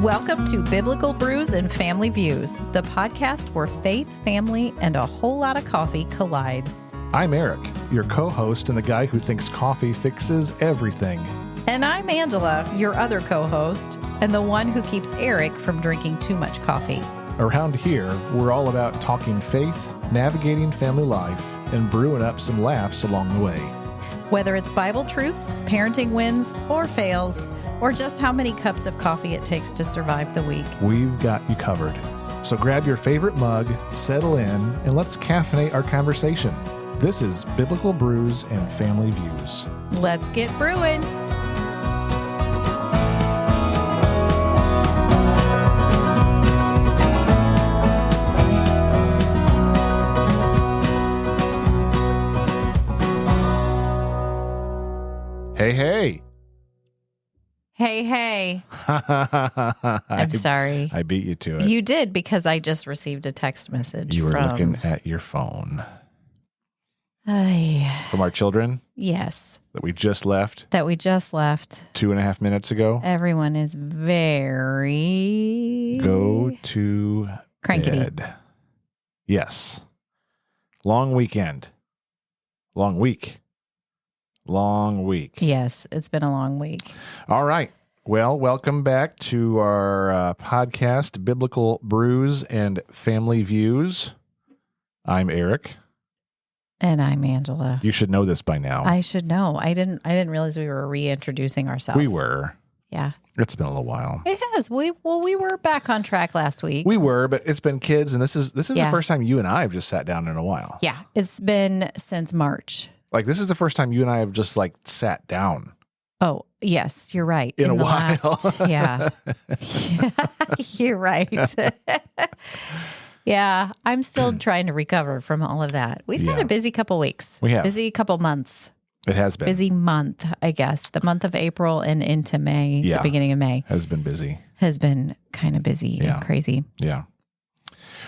Welcome to Biblical Brews and Family Views, the podcast where faith, family, and a whole lot of coffee collide. I'm Eric, your co-host and the guy who thinks coffee fixes everything. And I'm Angela, your other co-host, and the one who keeps Eric from drinking too much coffee. Around here, we're all about talking faith, navigating family life, and brewing up some laughs along the way. Whether it's Bible truths, parenting wins or fails, or just how many cups of coffee it takes to survive the week, we've got you covered. So grab your favorite mug, settle in, and let's caffeinate our conversation. This is Biblical Brews and Family Views. Let's get brewing. Hey. Hey. I'm sorry. I beat you to it. You did, because I just received a text message. You were looking at your phone. Ay. From our children? Yes. That we just left? 2.5 minutes ago? Everyone is very... Go to crankety. bed. Yes. Long weekend. Long week. Yes, it's been a long week. All right. Well, welcome back to our podcast, Biblical Brews and Family Views. I'm Eric. And I'm Angela. You should know this by now. I should know. I didn't realize we were reintroducing ourselves. We were. Yeah. It's been a little while. It has. We were back on track last week. We were, but it's been kids, and this is Yeah. the first time you and I have just sat down in a while. Yeah, it's been since March. Like, this is the first time you and I have just, like, sat down. Oh, yes, you're right. In a while. Yeah. You're right. Yeah, I'm still trying to recover from all of that. We've had a busy couple weeks. We have. Busy couple months. It has been. Busy month, I guess. The month of April and into May, Yeah. the beginning of May. Has been busy. Has been kind of busy Yeah. and crazy. Yeah.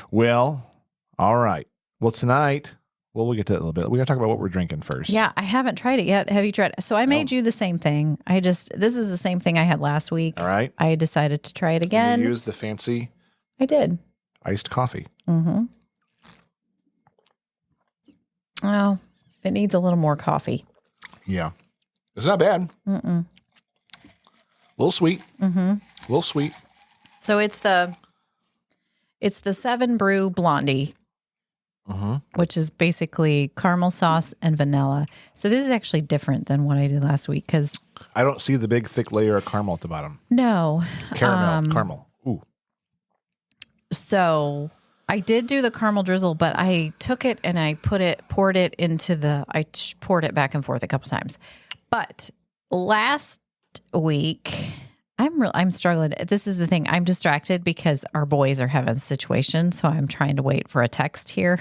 Well, all right. Well, tonight... Well, we'll get to that in a little bit. We got to talk about what we're drinking first. Yeah, I haven't tried it yet. Have you tried it? So I made you the same thing. This is the same thing I had last week. All right. I decided to try it again. You use the fancy I did. iced coffee. Mm-hmm. Well, it needs a little more coffee. Yeah. It's not bad. Mm-mm. A little sweet. Mm-hmm. A little sweet. So it's the 7 Brew Blondie. Mm-hmm. Which is basically caramel sauce and vanilla. So this is actually different than what I did last week because... I don't see the big thick layer of caramel at the bottom. No. Caramel. Ooh. So I did do the caramel drizzle, but I took it and I poured it poured it back and forth a couple times. But last week... I'm struggling. This is the thing. I'm distracted because our boys are having a situation, so I'm trying to wait for a text here.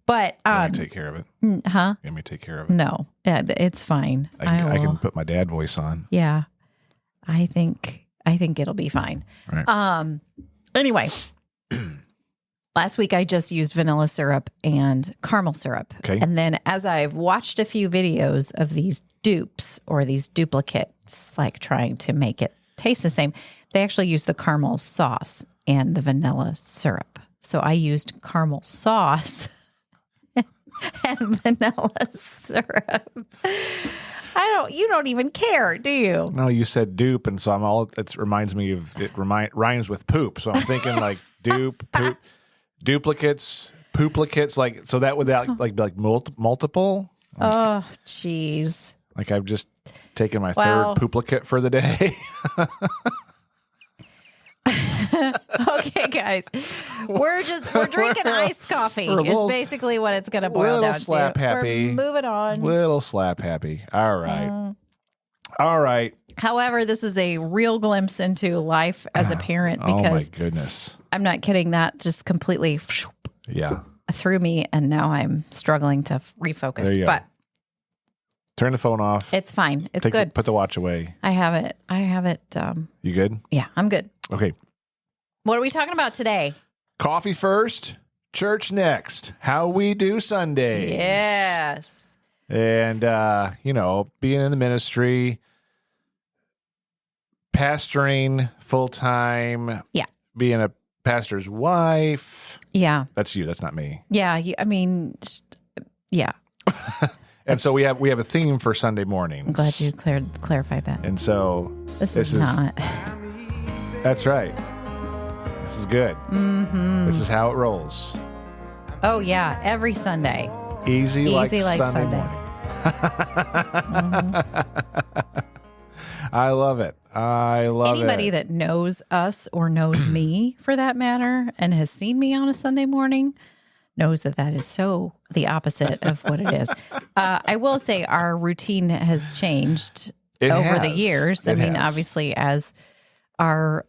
But Let me take care of it. Huh? Let me take care of it. No, it's fine. I can put my dad voice on. Yeah, I think it'll be fine. Right. Anyway, last week I just used vanilla syrup and caramel syrup. Okay. And then as I've watched a few videos of these dupes or these duplicates, like trying to make it taste the same, they actually use the caramel sauce and the vanilla syrup. So I used caramel sauce and vanilla syrup. You don't even care, do you? No, you said dupe, and so it reminds me of, rhymes with poop. So I'm thinking like dupe, poop, duplicates, pooplicates, like, so that would be like multiple. Like, Oh, jeez. like I've just taken my Wow. third pooplicate for the day. Okay, guys, we're drinking iced coffee. we're a Is little- basically what it's going to boil little down slap to. happy. We're moving on. Little slap happy. All right. All right. However, this is a real glimpse into life as a parent Oh my because goodness. I'm not kidding. That just completely Yeah. threw me, and now I'm struggling to refocus. There you go. But Turn the phone off. it's fine. It's good. Put the watch away. I have it. You good? Yeah, I'm good. Okay. What are we talking about today? Coffee first, church next. How we do Sundays. Yes. And, being in the ministry, pastoring full time. Yeah. Being a pastor's wife. Yeah. That's you. That's not me. Yeah. Yeah. And so we have a theme for Sunday mornings. I'm glad you clarified that. And so this is not. That's right. This is good. Mm-hmm. This is how it rolls. Oh yeah, every Sunday. Easy like Sunday morning. Mm-hmm. I love it. Anybody that knows us or knows me, for that matter, and has seen me on a Sunday morning, knows that is so the opposite of what it is. I will say our routine has changed over the years. Obviously, as our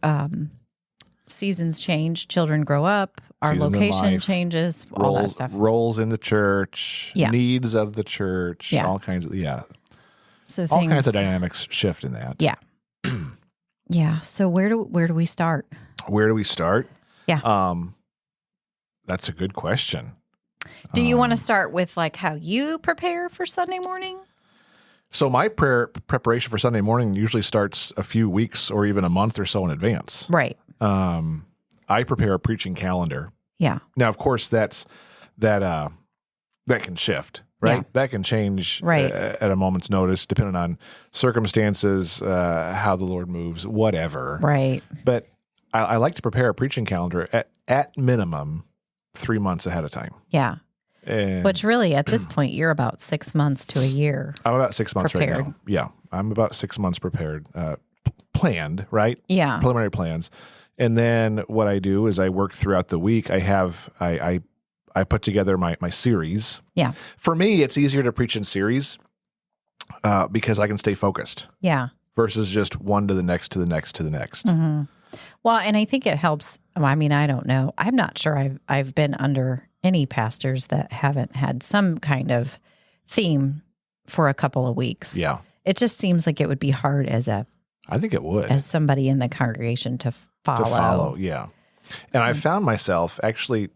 seasons change, children grow up, our location changes, all that stuff. Roles in the church, needs of the church, all kinds of, So all kinds of dynamics shift in that. Yeah. Yeah. So where do we start? Where do we start? Yeah. That's a good question. Do you want to start with like how you prepare for Sunday morning? So my preparation for Sunday morning usually starts a few weeks or even a month or so in advance. Right. I prepare a preaching calendar. Yeah. Now, of course, that can shift, right? Yeah. That can change at a moment's notice, depending on circumstances, how the Lord moves, whatever. Right. But I like to prepare a preaching calendar at minimum 3 months ahead of time. Yeah. And which really, at this point, you're about 6 months to a year. I'm about 6 months prepared. Right now. Yeah. I'm about 6 months prepared, planned, right? Yeah. Preliminary plans. And then what I do is I work throughout the week. I put together my series. Yeah. For me, it's easier to preach in series because I can stay focused. Yeah. Versus just one to the next to the next to the next. Mm-hmm. Well, and I think it helps. I mean, I don't know. I'm not sure I've been under any pastors that haven't had some kind of theme for a couple of weeks. Yeah. It just seems like it would be hard I think it would. As somebody in the congregation to follow. Yeah. And I found myself actually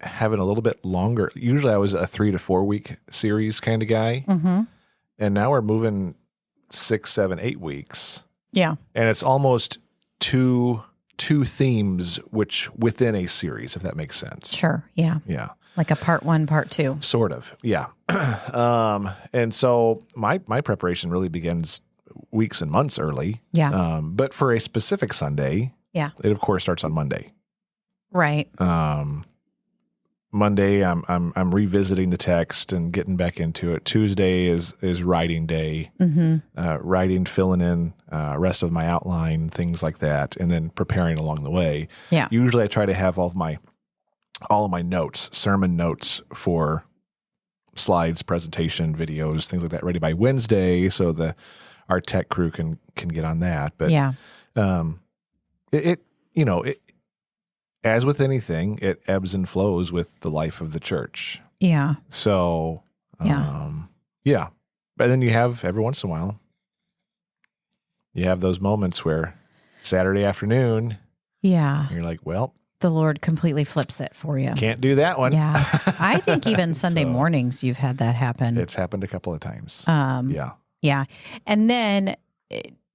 having a little bit longer. Usually I was a 3 to 4 week series kind of guy. Mm-hmm. And now we're moving 6, 7, 8 weeks. Yeah. And it's almost two themes which within a series, if that makes sense. Sure. Yeah. Yeah. Like a part 1, part 2. Sort of. Yeah. And so my preparation really begins weeks and months early. Yeah. But for a specific Sunday, it of course starts on Monday. Right. Monday, I'm revisiting the text and getting back into it. Tuesday is writing day, writing, filling in rest of my outline, things like that, and then preparing along the way. Yeah. Usually, I try to have all of my notes, sermon notes for slides, presentation, videos, things like that, ready by Wednesday, so our tech crew can get on that. But it as with anything, it ebbs and flows with the life of the church. Yeah. So, yeah. But then you have, every once in a while, you have those moments where Saturday afternoon, you're like, well, the Lord completely flips it for you. Can't do that one. Yeah. I think even Sunday mornings, you've had that happen. It's happened a couple of times. Yeah. And then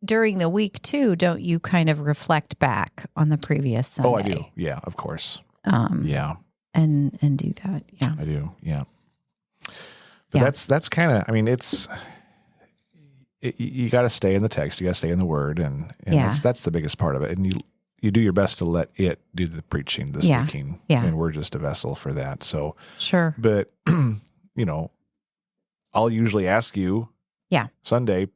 during the week too, don't you kind of reflect back on the previous Sunday? Oh, I do. Yeah, of course. And do that. Yeah, I do. Yeah. But that's kind of, I mean, you got to stay in the text, you got to stay in the word, and that's the biggest part of it. And you do your best to let it do the preaching, the speaking, and we're just a vessel for that. So sure. But I'll usually ask you, Sunday,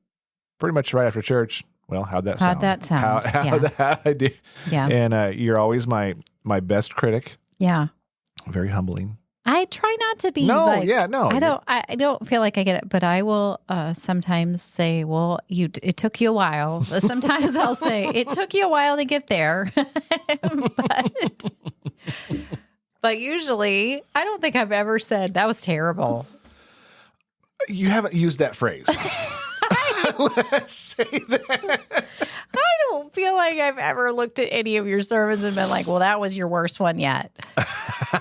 pretty much right after church. Well, how'd that sound? How I do? Yeah. And you're always my best critic. Yeah. Very humbling. I try not to be. No. I don't feel like I get it, but I will sometimes say, "Well, it took you a while." Sometimes I'll say, "It took you a while to get there," but usually, I don't think I've ever said that was terrible. You haven't used that phrase. Let's say that. I don't feel like I've ever looked at any of your sermons and been like, well, that was your worst one yet.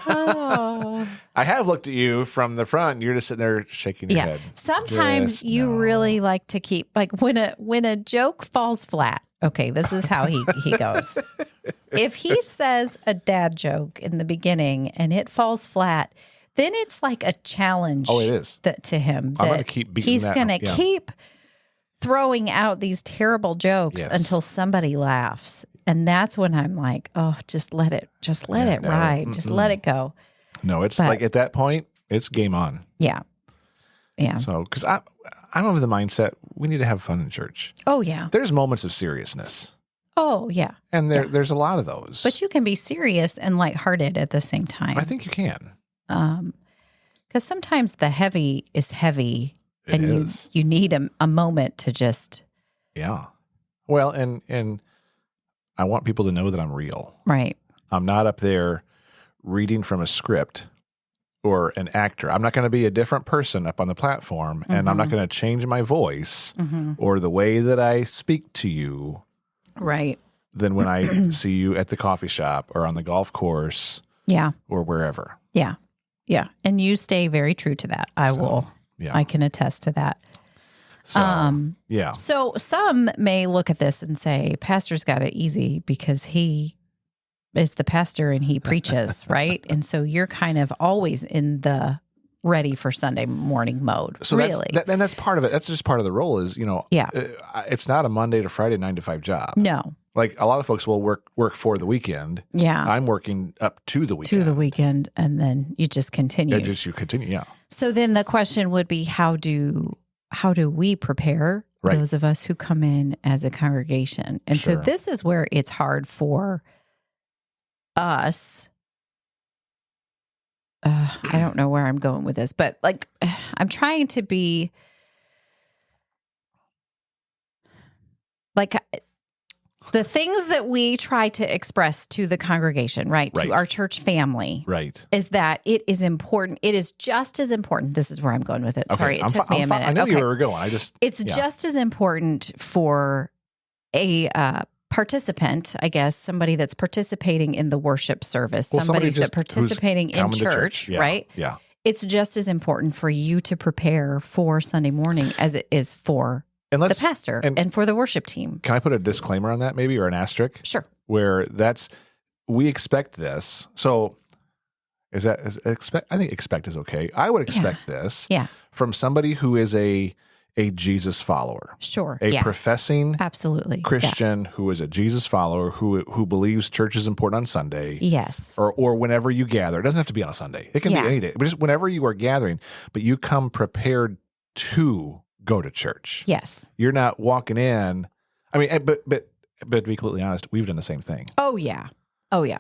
Oh. I have looked at you from the front. You're just sitting there shaking your head. Sometimes you really like to keep, like when a joke falls flat, Okay, this is how he goes. If he says a dad joke in the beginning and it falls flat, then it's like a challenge. Oh, it is. To him. I'm going to keep beating he's that. He's going to keep throwing out these terrible jokes until somebody laughs. And that's when I'm like, oh, just let it ride. Just let it go. No, it's like at that point, it's game on. Yeah. Yeah. So, because I'm of the mindset, we need to have fun in church. Oh, yeah. There's moments of seriousness. Oh, yeah. And there's a lot of those. But you can be serious and lighthearted at the same time. I think you can. Because sometimes the heavy is heavy. It is. You need a moment to just... Yeah. Well, and I want people to know that I'm real. Right. I'm not up there reading from a script or an actor. I'm not going to be a different person up on the platform, and I'm not going to change my voice or the way that I speak to you. Right. Than when I see you at the coffee shop or on the golf course. Yeah. Or wherever. Yeah. Yeah. And you stay very true to that. I can attest to that. So, yeah. So some may look at this and say, Pastor's got it easy because he is the pastor and he preaches, right? And so you're kind of always in the ready for Sunday morning mode. So really. And that's part of it. That's just part of the role is, it's not a Monday to Friday 9 to 5 job. No. Like a lot of folks will work for the weekend. Yeah. I'm working up to the weekend. To the weekend, and then you just continue. You continue, yeah. So then the question would be, how do we prepare those of us who come in as a congregation? And so this is where it's hard for us. I don't know where I'm going with this, but like I'm trying to be like the things that we try to express to the congregation, right? To our church family, is that it is important. It is just as important. This is where I'm going with it. Okay. Sorry, it took me a minute. I knew you were going. It's just as important for a participant, I guess, somebody that's participating in the worship service, somebody that's participating in church, right? Yeah. It's just as important for you to prepare for Sunday morning as it is for the pastor and for the worship team. Can I put a disclaimer on that maybe, or an asterisk? Sure. Where we expect this. So I think expect is okay. I would expect this from somebody who is a Jesus follower. Sure. A professing absolutely Christian who is a Jesus follower who believes church is important on Sunday. Yes. Or whenever you gather. It doesn't have to be on a Sunday. It can be any day. But just whenever you are gathering, but you come prepared to go to church. Yes. You're not walking in. I mean, but to be completely honest, we've done the same thing. Oh yeah. Oh yeah.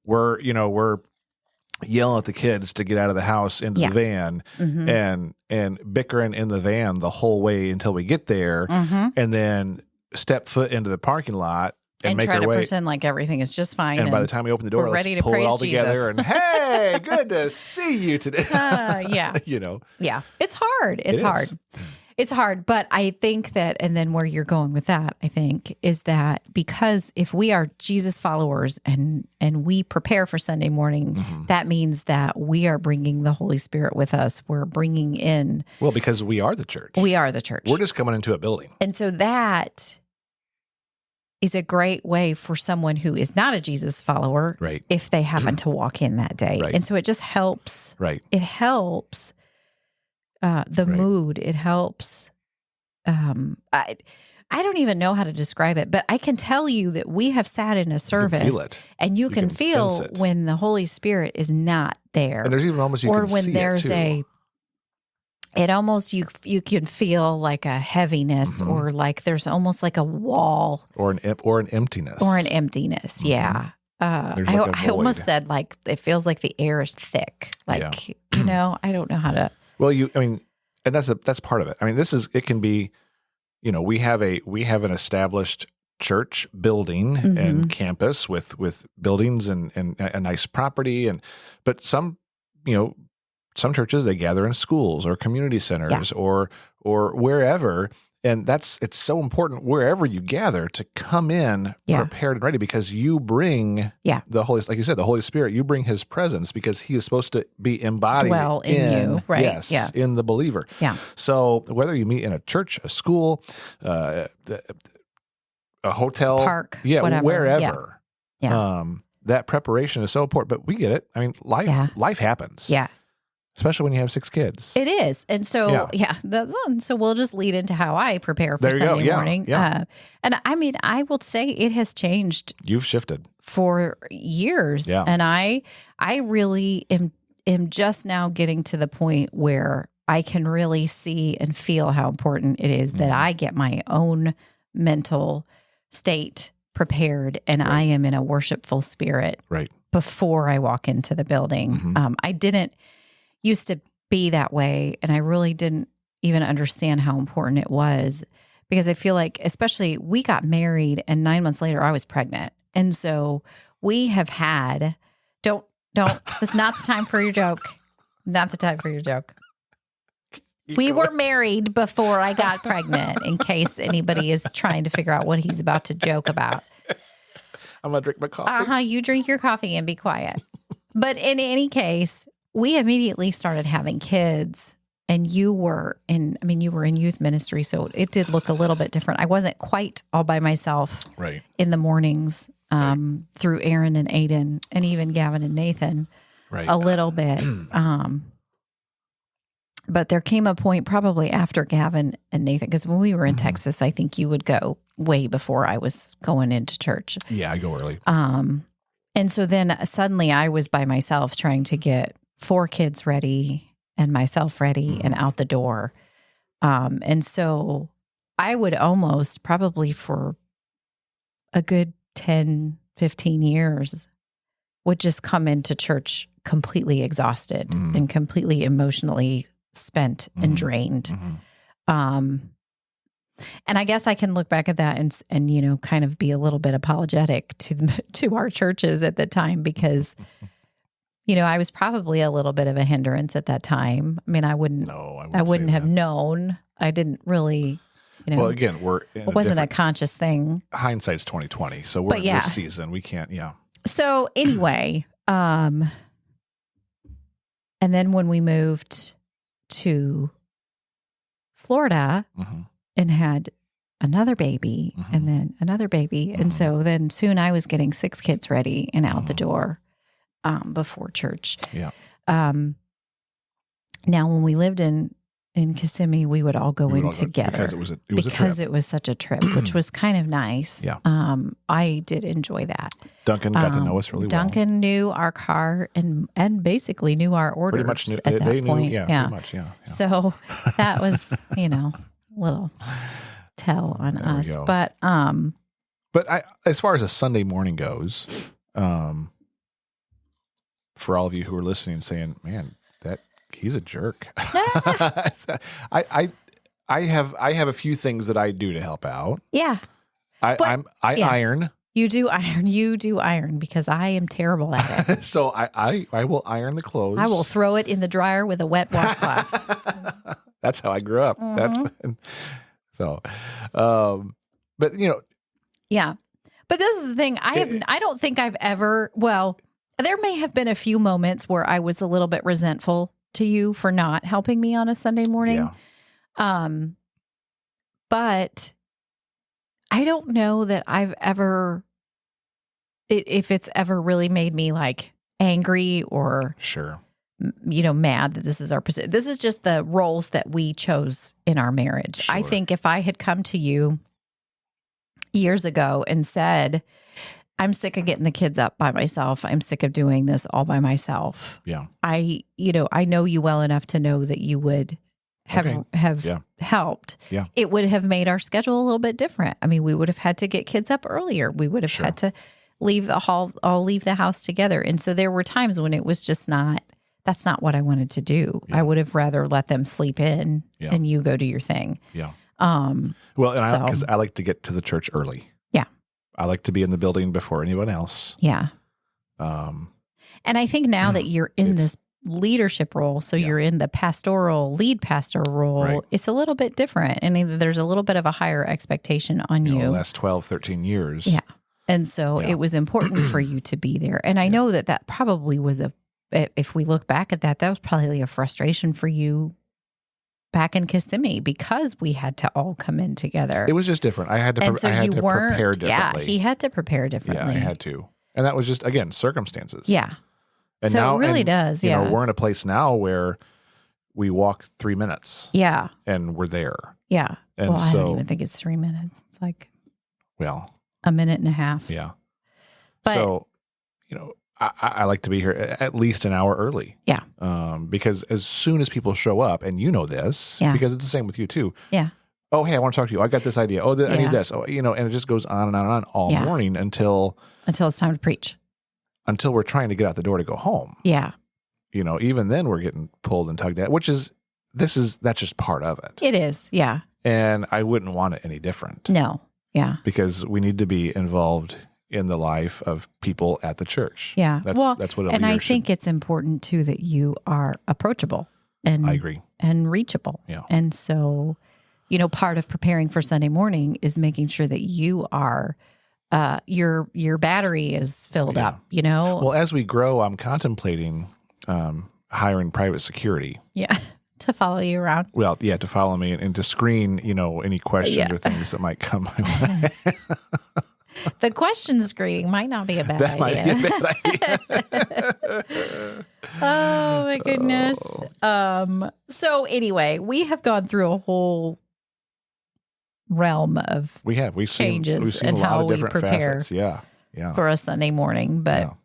We're yelling at the kids to get out of the house into the van and bickering in the van the whole way until we get there, and then step foot into the parking lot and make try our to way. pretend like everything is just fine. And by the time we open the door, we're let's ready to pull it all Jesus. together and hey, good to see you today. Yeah. Yeah. It's hard. It's hard, but I think that, and then where you're going with that, I think, is that because if we are Jesus followers and we prepare for Sunday morning, that means that we are bringing the Holy Spirit with us. We're bringing in... Well, because we are the church. We are the church. We're just coming into a building. And so that is a great way for someone who is not a Jesus follower, if they happen to walk in that day. And so it just helps. It helps the mood. It helps. I don't even know how to describe it, but I can tell you that we have sat in a service and you can feel when the Holy Spirit is not there. And there's even almost or when there's it almost you can feel like a heaviness or like there's almost like a wall or an emptiness. Yeah. I almost said like it feels like the air is thick. Like I don't know how to. Well, and that's part of it. I mean, it can be, we have an established church building and campus with buildings and a nice property, but some churches, they gather in schools or community centers or wherever. And it's so important wherever you gather to come in prepared and ready, because you bring the Holy, like you said, the Holy Spirit, you bring his presence because he is supposed to be embodied in you, right? Yes, in the believer. Yeah. So whether you meet in a church, a school, a hotel, park, yeah, whatever. wherever. Yeah. That preparation is so important, but we get it. I mean, life happens. Yeah. Especially when you have 6 kids. It is. And so, so we'll just lead into how I prepare for Sunday morning. Yeah. And I mean, I will say it has changed. You've shifted. For years. Yeah. And I really am just now getting to the point where I can really see and feel how important it is that I get my own mental state prepared and I am in a worshipful spirit before I walk into the building. I didn't used to be that way, and I really didn't even understand how important it was, because I feel like, especially, we got married and 9 months later I was pregnant. And so we have had, don't, it's not the time for your joke. Not the time for your joke. We were married before I got pregnant, in case anybody is trying to figure out what he's about to joke about. I'm going to drink my coffee. You drink your coffee and be quiet. But in any case, we immediately started having kids, and you were in youth ministry, so it did look a little bit different. I wasn't quite all by myself in the mornings through Aaron and Aiden and even Gavin and Nathan a little bit. But there came a point probably after Gavin and Nathan, because when we were in Texas, I think you would go way before I was going into church. Yeah, I go early. And so then suddenly I was by myself trying to get 4 kids ready and myself ready and out the door. And so I would almost probably for a good 10, 15 years would just come into church completely exhausted and completely emotionally spent and drained. And I guess I can look back at that and kind of be a little bit apologetic to our churches at the time, because I was probably a little bit of a hindrance at that time. I mean, I wouldn't have known. I didn't really, Well, again, it wasn't a conscious thing. Hindsight's 2020. So we're in this season. We can't, So anyway, and then when we moved to Florida and had another baby and then another baby. And so then soon I was getting 6 kids ready and out the door before church. Yeah. Now, when we lived in Kissimmee, we would all go in together because it was such a trip, which was kind of nice. Yeah. I did enjoy that. Duncan got to know us really well. Duncan knew our car and basically knew our orders. Pretty much knew, at that they point. Knew, pretty much, yeah. So that was, a little tell on us. But as far as a Sunday morning goes, for all of you who are listening and saying, man, he's a jerk. I have a few things that I do to help out. Yeah. I iron. You do iron because I am terrible at it. So I will iron the clothes. I will throw it in the dryer with a wet washcloth. That's how I grew up. But yeah. But this is the thing. I don't think I've ever, there may have been a few moments where I was a little bit resentful to you for not helping me on a Sunday morning. Yeah. But I don't know that I've ever, if it's ever really made me like angry or mad that this is our position. This is just the roles that we chose in our marriage. Sure. I think if I had come to you years ago and said, I'm sick of getting the kids up by myself. I'm sick of doing this all by myself. Yeah. I know you well enough to know that you would have helped. Yeah. It would have made our schedule a little bit different. I mean, we would have had to get kids up earlier. We would have had to leave the house together. And so there were times when it was just that's not what I wanted to do. Yeah. I would have rather let them sleep in and you go do your thing. Yeah. Because I like to get to the church early. I like to be in the building before anyone else. Yeah. And I think now that you're in this leadership role, so you're in the lead pastor role, it's a little bit different. And there's a little bit of a higher expectation on you. The last 12, 13 years. Yeah. And so it was important for you to be there. And I know that probably was if we look back at that was probably a frustration for you back in Kissimmee because we had to all come in together. It was just different. I had to, prepare differently. Yeah, he had to prepare differently. Yeah, I had to. And that was just, again, circumstances. Yeah. And so now, it really does. You Yeah. know, we're in a place now where we walk 3 minutes. Yeah. And we're there. Yeah. And well, I so, don't even think it's 3 minutes. It's like a minute and a half. Yeah. But, so, you know, I like to be here at least an hour early. Yeah. Because as soon as people show up, and you know this, because it's the same with you too. Yeah. Oh, hey, I want to talk to you. I got this idea. Oh, I need this. Oh, you know, and it just goes on and on and on all morning until it's time to preach. Until we're trying to get out the door to go home. Yeah. You know, even then we're getting pulled and tugged at, that's just part of it. It is. Yeah. And I wouldn't want it any different. No. Yeah. Because we need to be involved in the life of people at the church. Yeah. That's what a and leader I think it's important too that you are approachable and I agree. And reachable. Yeah. And so, you know, part of preparing for Sunday morning is making sure that you are your battery is filled up, you know? Well, as we grow, I'm contemplating hiring private security. Yeah. To follow you around. Well, yeah, to follow me and to screen, you know, any questions or things that might come my way. The question screening might not be a bad idea. Might be a bad idea. Oh my goodness. So anyway, we have gone through a whole realm of we've changes seen and a lot how of we different prepare facets. Yeah. For a Sunday morning. But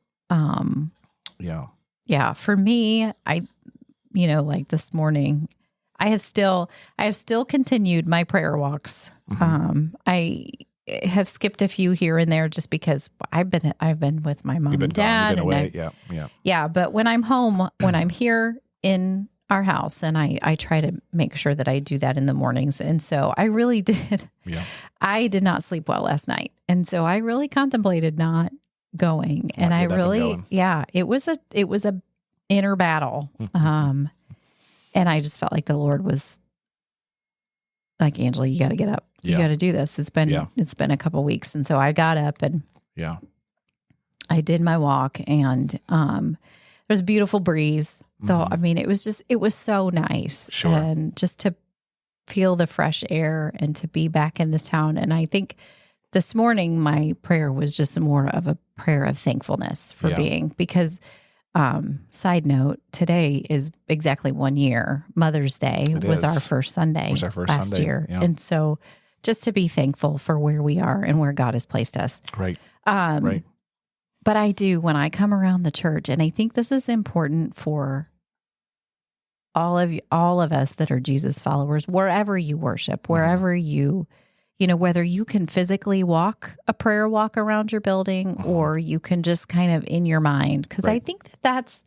yeah. For me, like this morning, I have still continued my prayer walks. Mm-hmm. I have skipped a few here and there just because I've been with my mom and dad. You've been away. Yeah. But when I'm home, when I'm here in our house, and I try to make sure that I do that in the mornings. And so I really did. Yeah. I did not sleep well last night. And so I really contemplated not going. And I really, it was a inner battle. And I just felt like the Lord was like, Angela, you got to get up. You got to do this. It's been a couple weeks. And so I got up and I did my walk, and there's a beautiful breeze. Though, I mean, it was so nice. Sure. And just to feel the fresh air and to be back in this town. And I think this morning, my prayer was just more of a prayer of thankfulness for being, because side note, today is exactly 1 year. Mother's Day was our first Sunday last year. Yeah. And so just to be thankful for where we are and where God has placed us. Right. Right. But I do, when I come around the church, and I think this is important for all of us that are Jesus followers, wherever you worship, wherever you whether you can physically walk a prayer walk around your building, or you can just kind of in your mind. Because I think that's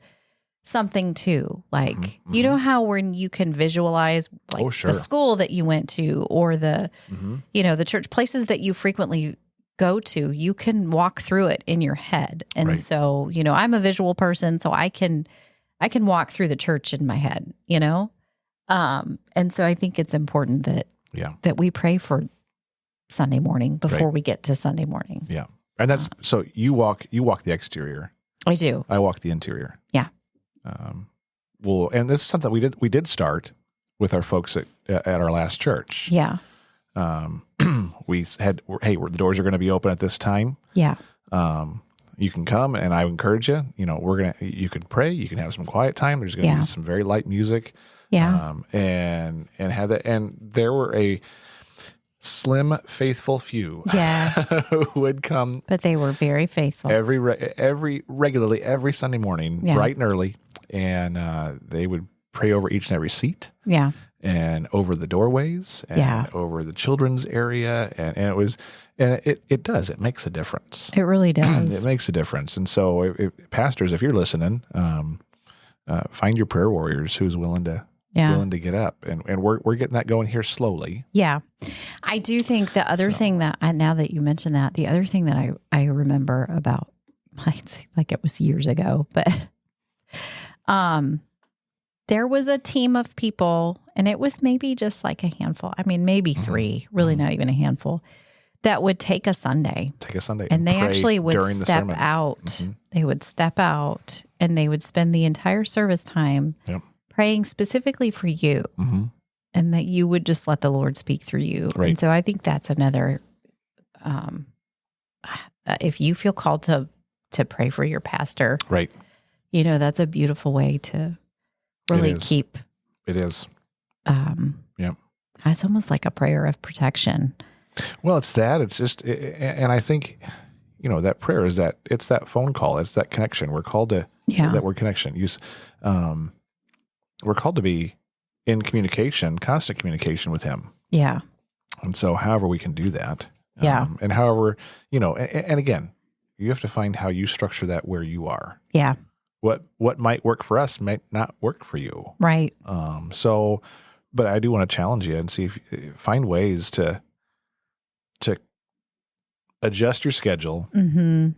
something too. Like, you know how when you can visualize the school that you went to, or the, the church places that you frequently go to, you can walk through it in your head. And so, I'm a visual person, so I can walk through the church in my head, and so I think it's important that we pray for Sunday morning before we get to Sunday morning. Yeah. And that's, so you walk the exterior. I do. I walk the interior. Yeah. Well, and this is something we did start with our folks at our last church. Yeah. We said, hey, the doors are going to be open at this time. Yeah. You can come, and I encourage you. You can pray. You can have some quiet time. There's going to be some very light music. Yeah. And have that. And there were a slim, faithful few. Yes. Who would come, but they were very faithful regularly every Sunday morning, bright and early, and they would pray over each and every seat. Yeah. And over the doorways, and over the children's area, and it makes a difference. It really does. It makes a difference. And so, pastors, if you're listening, find your prayer warriors who's willing to get up, and we're getting that going here slowly. Yeah, I do think the other thing that now that you mentioned that, the other thing that I remember about, like it was years ago, but there was a team of people, and it was maybe just like a handful. I mean, maybe three, really not even a handful, that would take a Sunday. And they actually would step out. They would step out, and they would spend the entire service time praying specifically for you. and that you would just let the Lord speak through you. Right. And so I think that's another, if you feel called to pray for your pastor, Right. That's a beautiful way to really keep. It is. Yeah. It's almost like a prayer of protection. Well, it's that. It's just, and I think, that prayer is that it's that phone call. It's that connection. We're called to that word connection. We're called to be in communication, constant communication with Him. Yeah. And so, however we can do that, Yeah. And however, and again, you have to find how you structure that where you are. Yeah. What might work for us might not work for you. Right. But I do want to challenge you and see if find ways to adjust your schedule. Mm-hmm.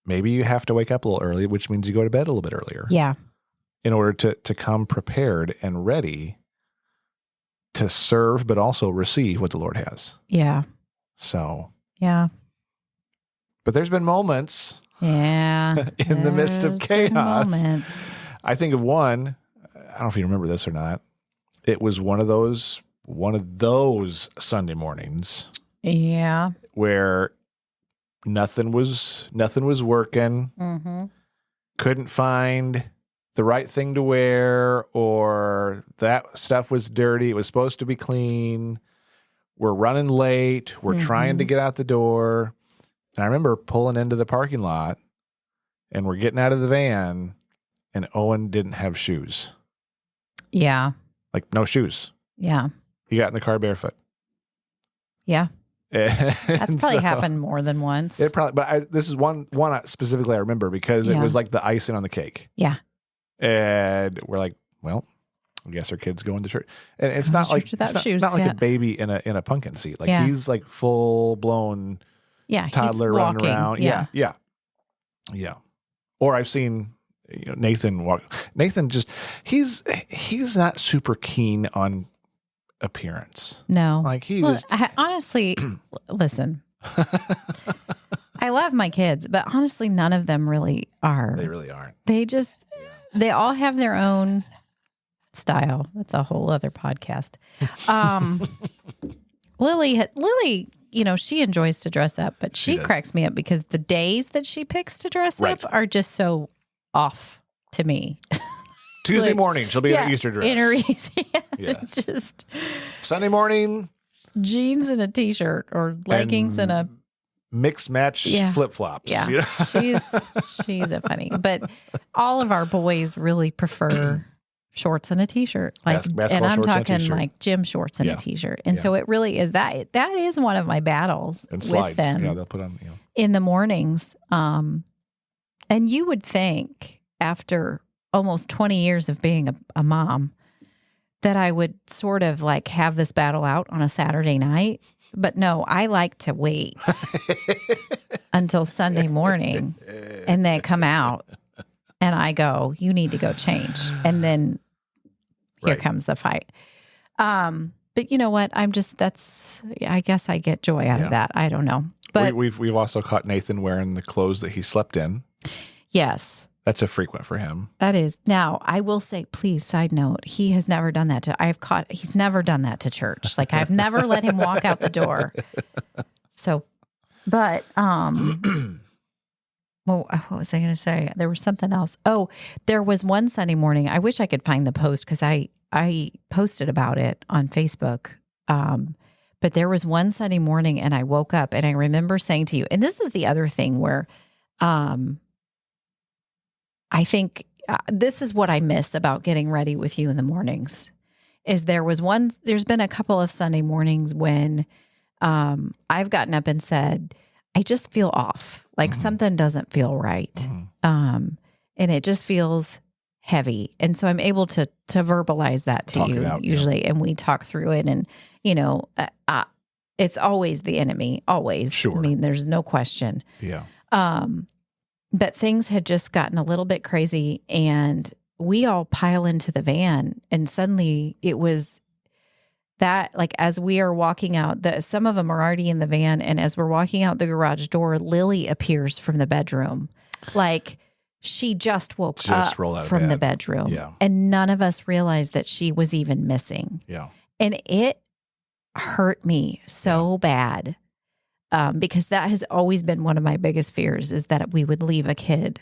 Maybe you have to wake up a little early, which means you go to bed a little bit earlier. Yeah. In order to come prepared and ready to serve, but also receive what the Lord has. Yeah. So. Yeah. But there's been moments. Yeah. In the midst of chaos. I think of one. I don't know if you remember this or not. It was one of those Sunday mornings. Yeah. Where nothing was working. Mm-hmm. Couldn't find the right thing to wear, or that stuff was dirty. It was supposed to be clean. We're running late. We're trying to get out the door. And I remember pulling into the parking lot, and we're getting out of the van, and Owen didn't have shoes. Yeah. Like, no shoes. Yeah. He got in the car barefoot. Yeah. And that's probably happened more than once. It probably, but this is one specifically I remember because it was like the icing on the cake. Yeah. And we're like, well, I guess our kid's going to church. And it's not like not like a baby in a pumpkin seat. Like he's like full blown toddler running around. Yeah. Or I've seen Nathan walk. Nathan he's not super keen on appearance. No. Like honestly, listen. I love my kids, but honestly none of them really are. They really aren't. They all have their own style. That's a whole other podcast. Lily, she enjoys to dress up, but she cracks me up because the days that she picks to dress up are just so off to me. Tuesday morning, she'll be in her Easter dress. In her yes. Just Sunday morning, jeans and a t-shirt or leggings and a mix match flip flops. Yeah, she's a funny. But all of our boys really prefer shorts and a t-shirt, and I'm talking like gym shorts and a t-shirt. And so it really is that is one of my battles and slides. With them. Yeah, they'll put on in the mornings. And you would think after almost 20 years of being a mom that I would sort of like have this battle out on a Saturday night. But no, I like to wait until Sunday morning and they come out and I go, you need to go change. And then here comes the fight. But you know what? I guess I get joy out of that. I don't know. But we've also caught Nathan wearing the clothes that he slept in. Yes. That's a frequent for him. That is. Now, I will say, please, side note, he has never done that he's never done that to church. Like I've never let him walk out the door. So, but, well, what was I going to say? There was something else. Oh, there was one Sunday morning. I wish I could find the post because I posted about it on Facebook. But there was one Sunday morning and I woke up and I remember saying to you, and this is the other thing where, I think this is what I miss about getting ready with you in the mornings is there's been a couple of Sunday mornings when I've gotten up and said, I just feel off, like something doesn't feel right. And it just feels heavy. And so I'm able to verbalize that to you usually. And we talk through it and, it's always the enemy, always. Sure. I mean, there's no question. Yeah. But things had just gotten a little bit crazy and we all pile into the van and suddenly it was that like as we are walking out, some of them are already in the van and as we're walking out the garage door, Lily appears from the bedroom. Like she just woke up from the bedroom. Yeah. And none of us realized that she was even missing. Yeah. And it hurt me so bad because that has always been one of my biggest fears, is that we would leave a kid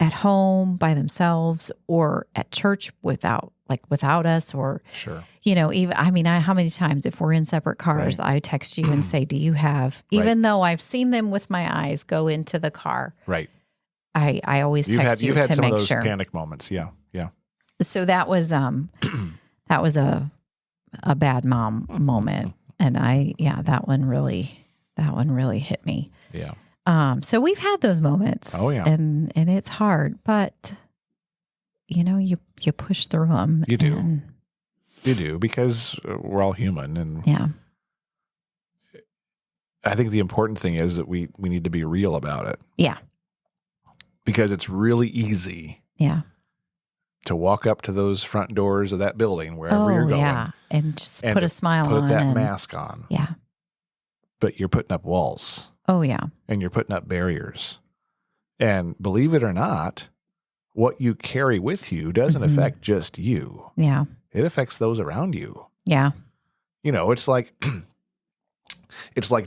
at home by themselves or at church without us, or, even, how many times if we're in separate cars, I text you and say, do you have, even though I've seen them with my eyes go into the car. Right. I always text you to make sure. You've had some of those panic moments. Yeah. Yeah. So that was a bad mom moment. And that one really hit me. Yeah. So we've had those moments. Oh yeah. And it's hard, but you push through them. You do. You do, because we're all human. And yeah. I think the important thing is that we need to be real about it. Yeah. Because it's really easy. Yeah. To walk up to those front doors of that building, wherever you're going. Yeah. And just put a smile on. Put that mask on. Yeah. But you're putting up walls. Oh, yeah. And you're putting up barriers. And believe it or not, what you carry with you doesn't affect just you. Yeah. It affects those around you. Yeah. It's like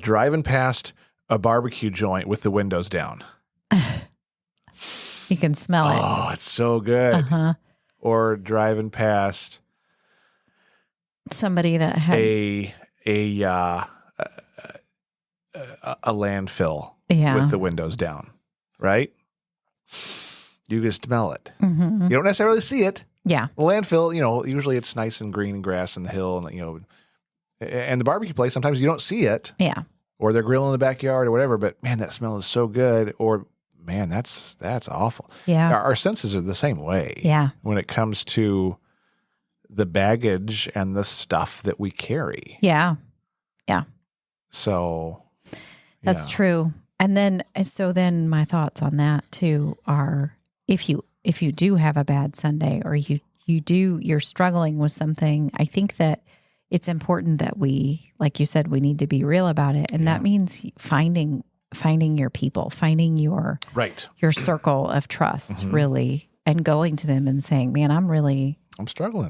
driving past a barbecue joint with the windows down. You can smell it. Oh, it's so good. Uh-huh. Or driving past somebody that had a landfill with the windows down, right? You can smell it. Mm-hmm. You don't necessarily see it. Yeah. The landfill, usually it's nice and green and grass in the hill, and and the barbecue place, sometimes you don't see it. Yeah. Or they're grilling in the backyard or whatever, but man, that smell is so good. Or man, that's awful. Yeah. Our senses are the same way. Yeah. When it comes to the baggage and the stuff that we carry. Yeah. Yeah. So that's true. And then my thoughts on that too are, if you do have a bad Sunday, or you're struggling with something, I think that it's important that we, like you said, we need to be real about it. And that means finding your people, finding your circle of trust, really, and going to them and saying, man, I'm struggling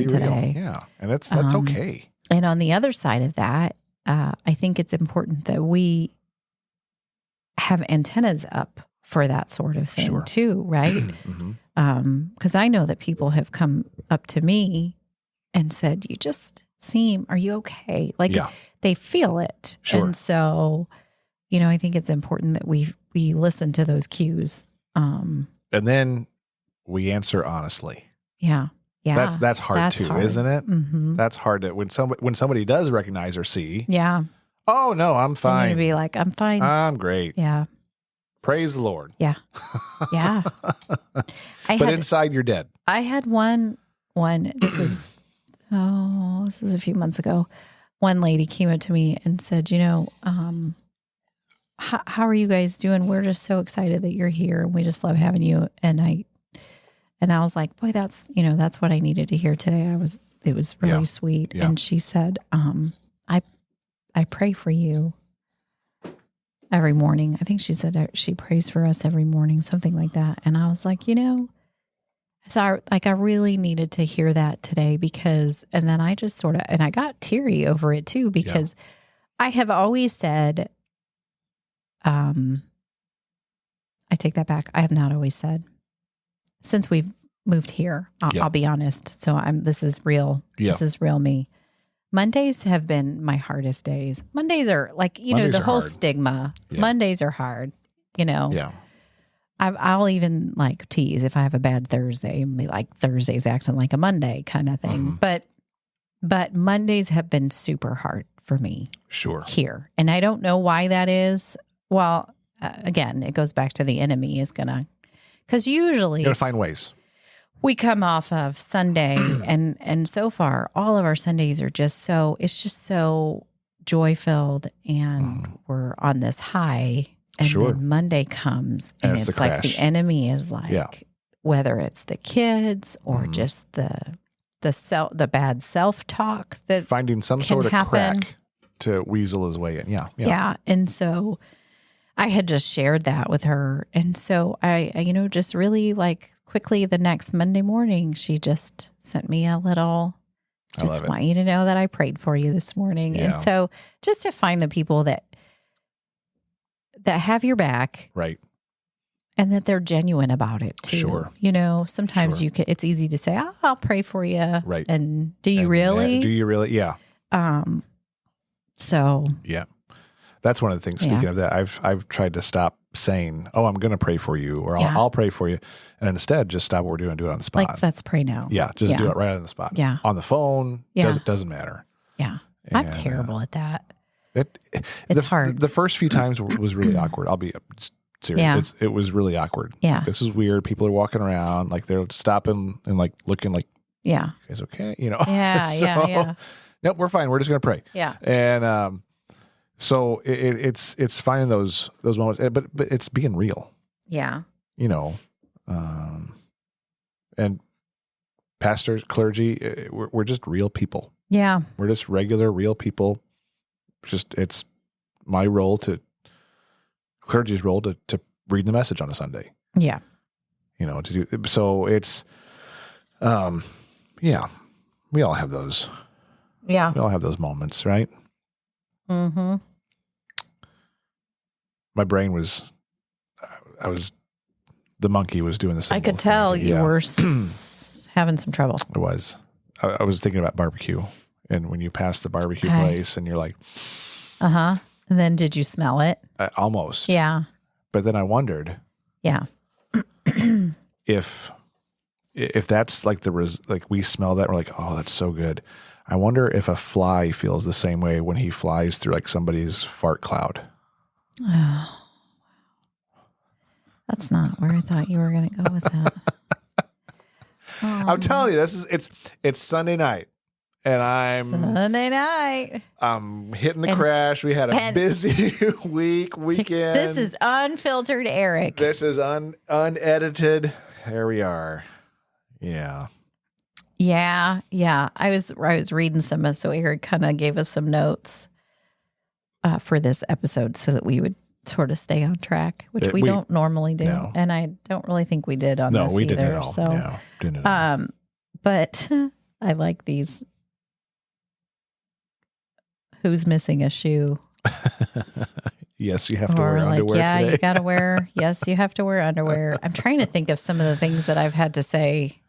today. Real. Yeah. And that's okay. And on the other side of that, I think it's important that we have antennas up for that sort of thing too, right? Because I know that people have come up to me and said, you just are you okay? Like they feel it. Sure. And so, I think it's important that we listen to those cues. And then we answer honestly. Yeah. Yeah. That's hard too, isn't it? Mm-hmm. That's hard when somebody does recognize or see. Yeah. Oh no, I'm fine. And be like, I'm fine. I'm great. Yeah. Praise the Lord. Yeah. Yeah. But inside you're dead. I had one, this was a few months ago. One lady came up to me and said, how are you guys doing? We're just so excited that you're here, and we just love having you. And I was like, boy, that's what I needed to hear today. It was really sweet. Yeah. And she said, I pray for you every morning. I think she said she prays for us every morning, something like that. And I was like, so I really needed to hear that today, because, and then I just and I got teary over it too, because I have always said, I take that back. I have not always said, since we've moved here, I'll be honest. So this is real. Yeah. This is real me. Mondays have been my hardest days. Mondays are like, the whole hard. Stigma. Yeah. Mondays are hard, Yeah. I'll even like tease if I have a bad Thursday and be like, Thursday's acting like a Monday kind of thing. Mm-hmm. But Mondays have been super hard for me. Sure. Here. And I don't know why that is. Well, again, it goes back to the enemy is because usually you're going to find ways. We come off of Sunday and so far all of our Sundays are it's just so joy filled, and we're on this high. And then Monday comes and it's like the enemy is like, whether it's the kids or just the bad self-talk that finding some sort of crack to weasel his way in. Yeah. Yeah. And so I had just shared that with her. And so I just really like quickly the next Monday morning, she just sent me a little Just want you to know that I prayed for you this morning. Yeah. And so just to find the people that have your back. Right. And that they're genuine about it too. Sure. Sometimes it's easy to say, I'll pray for you. Right. And do you really? Do you really? Yeah. So. Yeah. That's one of the things, speaking of that, I've tried to stop saying, I'm going to pray for you, or I'll pray for you. And instead just stop what we're doing and do it on the spot. Like, let's pray now. Yeah. Just do it right on the spot. Yeah. On the phone. Yeah. Doesn't matter. Yeah. I'm terrible at that. It's hard. The first few times was really awkward. I'll be serious. Yeah. It was really awkward. Yeah. Like, this is weird. People are walking around, like they're stopping and like looking like, yeah, it's okay. Yeah. Yeah. Nope, we're fine. We're just going to pray. Yeah. And, so it's finding those moments, but it's being real. Yeah. And pastors, clergy, we're just real people. Yeah. We're just regular, real people. It's my role clergy's role to read the message on a Sunday. Yeah. To do, so it's, yeah, we all have those. Yeah. We all have those moments, right? Mm-hmm. My brain the monkey was doing the same. I could tell you were having some trouble. It was. I was thinking about barbecue, and when you pass the barbecue place, and you're like, and then did you smell it? Almost. Yeah. But then I wondered, if that's like like we smell that, we're like, oh, that's so good. I wonder if a fly feels the same way when he flies through like somebody's fart cloud. Oh, that's not where I thought you were going to go with that. I'm telling you, it's Sunday night, and I'm hitting the crash. We had a busy weekend. This is unfiltered Eric. This is unedited. There we are. Yeah. Yeah. I was reading some, so Eric kind of gave us some notes for this episode so that we would sort of stay on track, which we don't normally do. No. And I don't really think we did on this either. No, we didn't at all. So, no, didn't at all. But I like these. Who's missing a shoe? Yes, you have to wear underwear today. You got to wear. Yes, you have to wear underwear. I'm trying to think of some of the things that I've had to say.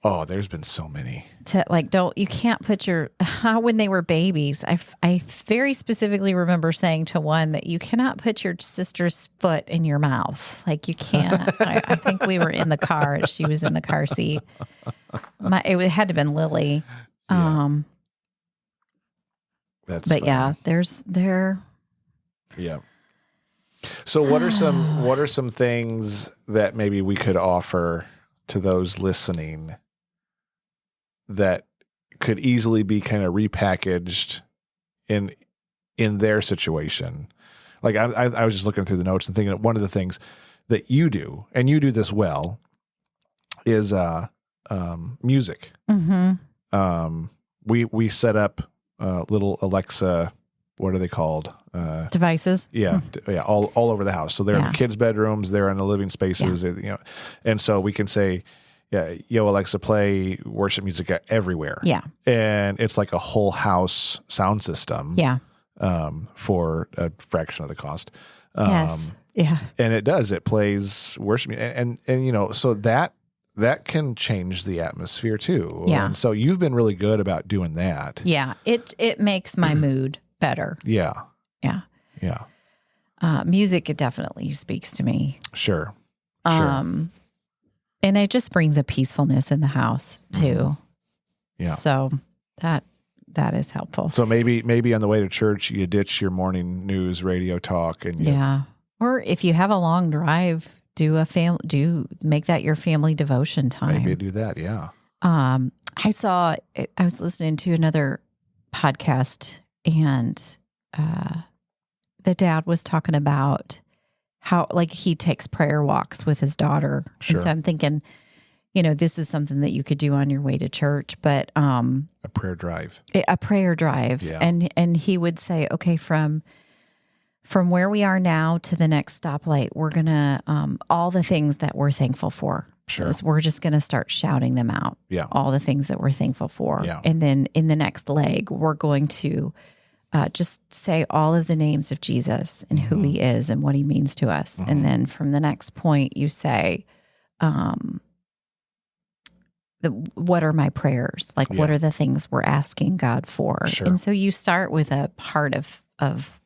Oh, there's been so many. You can't put when they were babies, I very specifically remember saying to one that you cannot put your sister's foot in your mouth. Like, you can't. I think we were in the car. She was in the car seat. It had to have been Lily. Yeah. That's funny. Yeah, there. Yeah. So what are some things that maybe we could offer to those listening that could easily be kind of repackaged in their situation? Like I was just looking through the notes and thinking that one of the things that you do, and you do this well, is music. Mm-hmm. We set up little Alexa, what are they called? Devices. Yeah, all over the house. So they're in the kids' bedrooms, they're in the living spaces, and so we can say, yo, Alexa, play worship music everywhere. Yeah. And it's like a whole house sound system. Yeah. For a fraction of the cost. Yes. Yeah. And it plays worship music. And so that can change the atmosphere too. Yeah. And so you've been really good about doing that. Yeah. It makes my mood better. Yeah. Yeah. Yeah. Music, it definitely speaks to me. Sure. And it just brings a peacefulness in the house too. Yeah. So that is helpful. So maybe on the way to church, you ditch your morning news radio talk and or if you have a long drive, make that your family devotion time. Maybe do that. Yeah. I was listening to another podcast, and the dad was talking about how, like, he takes prayer walks with his daughter. Sure. And so I'm thinking, this is something that you could do on your way to church, but a prayer drive. Yeah. And he would say, okay, from where we are now to the next stoplight, we're gonna all the things that we're thankful for. Sure. is we're just going to start shouting them out. Yeah. All the things that we're thankful for. Yeah. And then in the next leg, we're going to just say all of the names of Jesus and who he is and what he means to us. And then from the next point, you say, what are my prayers? Like, what are the things we're asking God for? Sure. And so you start with a heart of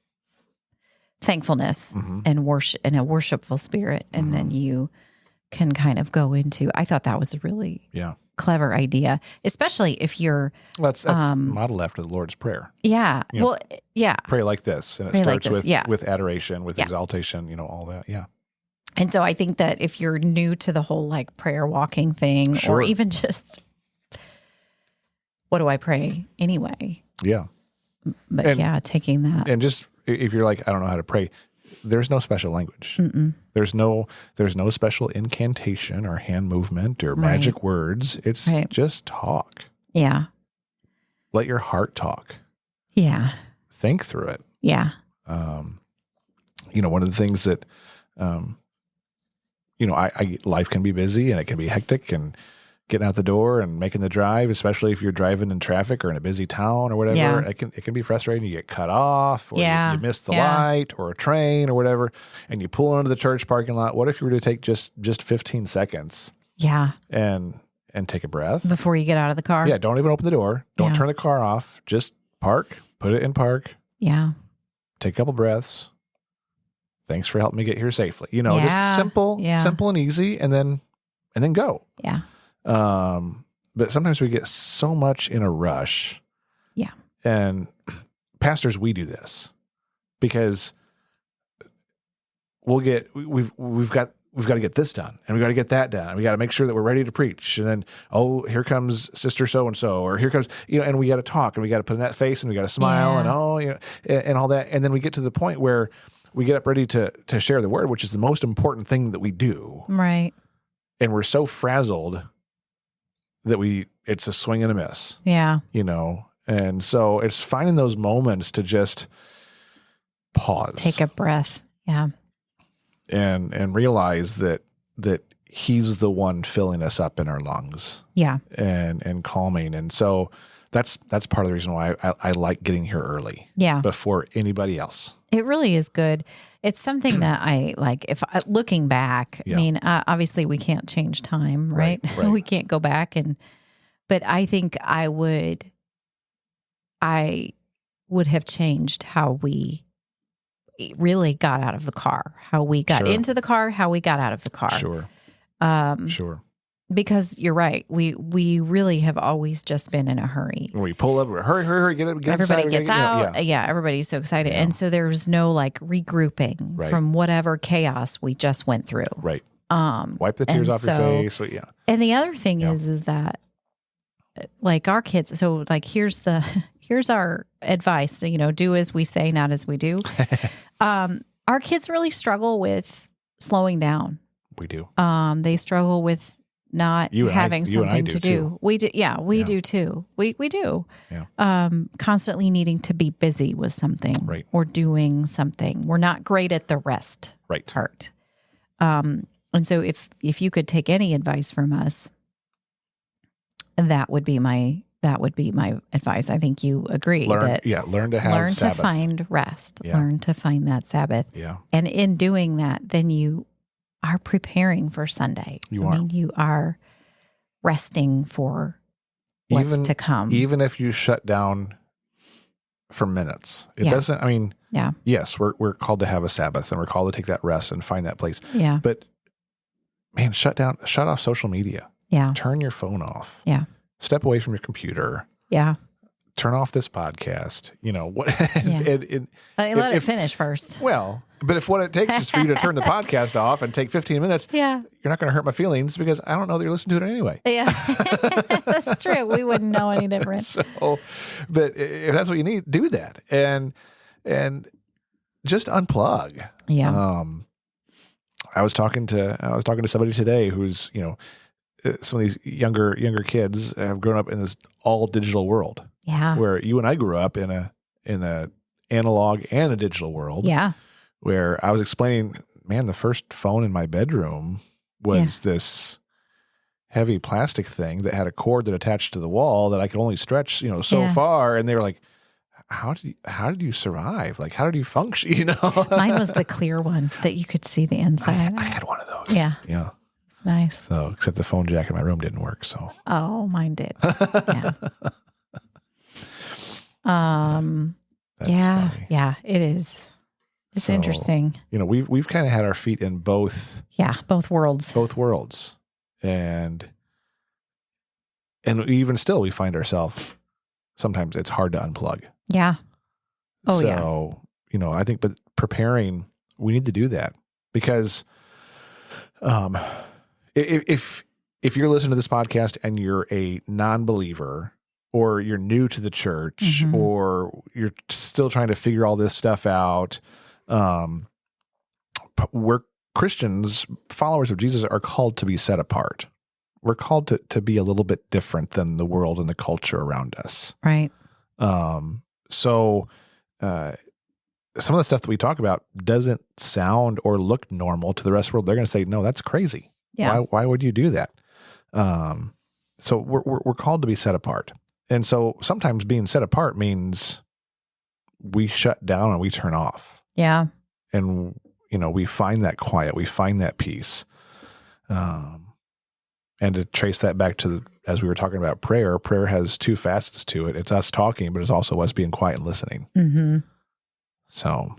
thankfulness and worship, and a worshipful spirit. And then you can kind of go into, I thought that was a really clever idea, especially if you're... That's modeled after the Lord's Prayer. Yeah. You know, well, yeah. Pray like this. And it Pray starts like this, with adoration, with exaltation, all that. Yeah. And so I think that if you're new to the whole like prayer walking thing, or even just, what do I pray anyway? Yeah. But taking that. And just, if you're like, I don't know how to pray, there's no special language. There's no special incantation or hand movement or magic words. It's just talk. Yeah. Let your heart talk. Yeah. Think through it. Yeah. One of the things that, life can be busy and it can be hectic, and getting out the door and making the drive, especially if you're driving in traffic or in a busy town or whatever, it can be frustrating. You get cut off, or you miss the light, or a train or whatever, and you pull into the church parking lot. What if you were to take just 15 seconds? Yeah. And take a breath before you get out of the car. Yeah. Don't even open the door. Don't turn the car off. Just park, put it in park. Yeah. Take a couple breaths. Thanks for helping me get here safely. Just simple and easy, and then go. Yeah. But sometimes we get so much in a rush. Yeah. And pastors, we do this because we've got to get this done, and we've got to get that done, and we got to make sure that we're ready to preach. And then, here comes Sister so-and-so, or here comes, and we got to talk, and we got to put in that face, and we got to smile, and and all that. And then we get to the point where we get up ready to share the word, which is the most important thing that we do. Right. And we're so frazzled that it's a swing and a miss. Yeah. And so it's finding those moments to just pause. Take a breath. Yeah. And realize that he's the one filling us up in our lungs. Yeah. And calming. And so that's part of the reason why I like getting here early. Yeah. Before anybody else. It really is good. It's something that I like. Looking back, I mean, obviously we can't change time, right? We can't go back, but I think I would have changed how we really got out of the car, how we got into the car, how we got out of the car. Sure. Sure. Because you're right. We really have always just been in a hurry. We pull up, hurry, get everybody inside, gets out. Yeah, everybody's so excited. Yeah. And so there's no like regrouping from whatever chaos we just went through. Right. Wipe the tears off your face. Yeah. And the other thing is that like our kids, so like here's our advice, do as we say, not as we do. Our kids really struggle with slowing down. We do. They struggle with not having something to do. Too. We do. Yeah, we do too. We do. Yeah. Constantly needing to be busy with something or doing something. We're not great at the rest part. And so if you could take any advice from us, that would be my advice. I think you agree. Learn to have Sabbath. To find rest. Yeah. Learn to find that Sabbath. Yeah. And in doing that, then you are preparing for Sunday. You are resting for what's to come. Even if you shut down for minutes, it doesn't, yes, we're called to have a Sabbath, and we're called to take that rest and find that place. Yeah. But man, shut off social media. Yeah. Turn your phone off. Yeah. Step away from your computer. Yeah. Turn off this podcast. Let it finish first. Well, but if what it takes is for you to turn the podcast off and take 15 minutes, you're not going to hurt my feelings because I don't know that you're listening to it anyway. Yeah, that's true. We wouldn't know any different. But if that's what you need, do that and just unplug. Yeah. I was talking to somebody today who's some of these younger kids have grown up in this all digital world. Yeah. Where you and I grew up in a analog and a digital world. Yeah. Where I was explaining, man, the first phone in my bedroom was this heavy plastic thing that had a cord that attached to the wall that I could only stretch, so Yeah. far. And they were like, how did you survive? Like, how did you function? Mine was the clear one that you could see the inside. I had one of those. Yeah. Yeah. It's nice. So, except the phone jack in my room didn't work. So, Oh, mine did. Yeah. that's yeah. funny. Yeah, it is. It's So, interesting. We've kind of had our feet in both Yeah. Both worlds. worlds. And even still, we find ourselves, sometimes it's hard to unplug. Yeah. Oh, so, I think, but preparing, we need to do that because, if you're listening to this podcast and you're a non-believer or you're new to the church or you're still trying to figure all this stuff out, we're Christians, followers of Jesus, are called to be set apart. We're called to be a little bit different than the world and the culture around us. Right. So some of the stuff that we talk about doesn't sound or look normal to the rest of the world. They're going to say, no, that's crazy. Yeah. Why would you do that? So we're called to be set apart. And so sometimes being set apart means we shut down and we turn off. Yeah. And, we find that quiet, we find that peace. And to trace that back to, as we were talking about prayer has two facets to it. It's us talking, but it's also us being quiet and listening. Mm-hmm. So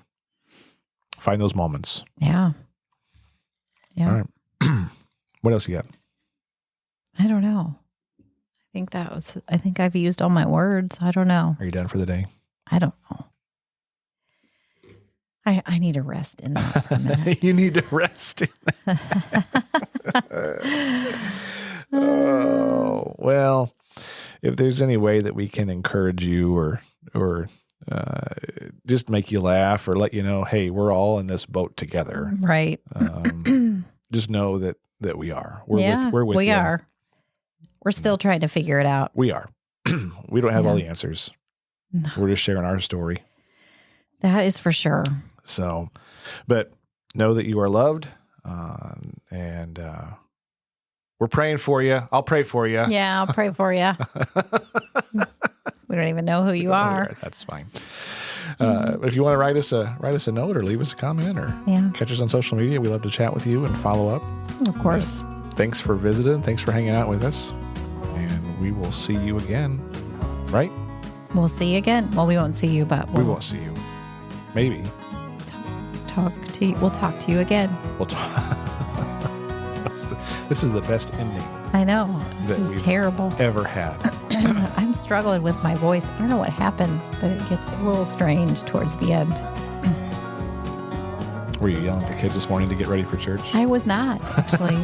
find those moments. Yeah. Yeah. All right. What else you got? I don't know. I think I've used all my words. I don't know. Are you done for the day? I don't know. I need a rest in that for a minute. You need to rest in that. Oh, well, if there's any way that we can encourage you or just make you laugh or let you know, hey, we're all in this boat together. Right. Just know that we are. We're with we you. are. We're still trying to figure it out. We are. We don't have all Yeah. the answers. No. We're just sharing our story. That is for sure. So, but know that you are loved, and we're praying for you. I'll pray for you. Yeah, I'll pray for you. We don't even know who you are. That's fine. If you want to write us a note or leave us a comment or catch us on social media, we love to chat with you and follow up. Of course. Thanks for visiting. Thanks for hanging out with us, and we will see you again. Right? We'll see you again. Well, we won't see you, but We won't see you. Maybe. We'll talk to you again. We'll talk. This is the best ending I know. This that is we've terrible. ever had. I'm struggling with my voice. I don't know what happens, but it gets a little strange towards the end. Were you yelling at the kids this morning to get ready for church? I was not, actually.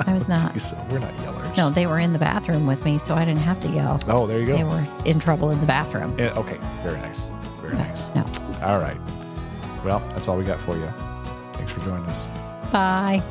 I was not. We're not yellers. No, they were in the bathroom with me, so I didn't have to yell. Oh, there you go. They were in trouble in the bathroom. Yeah, okay. Very nice. Very nice. No. All right. Well, that's all we got for you. Thanks for joining us. Bye.